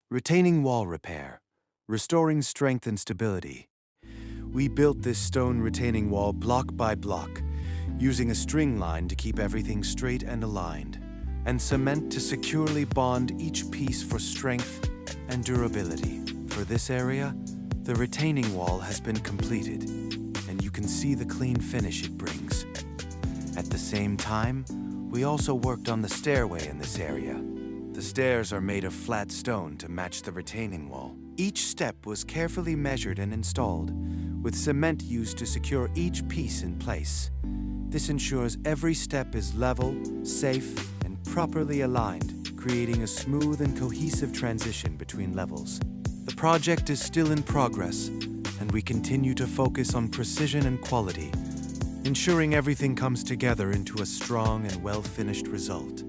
Retaining wall repair, restoring strength and stability. We built this stone retaining wall block by block, using a string line to keep everything straight and aligned, and cement to securely bond each piece for strength and durability. For this area, the retaining wall has been completed, and you can see the clean finish it brings. At the same time, we also worked on the stairway in this area. The stairs are made of flat stone to match the retaining wall. Each step was carefully measured and installed, with cement used to secure each piece in place. This ensures every step is level, safe, and properly aligned, creating a smooth and cohesive transition between levels. The project is still in progress, and we continue to focus on precision and quality, ensuring everything comes together into a strong and well-finished result.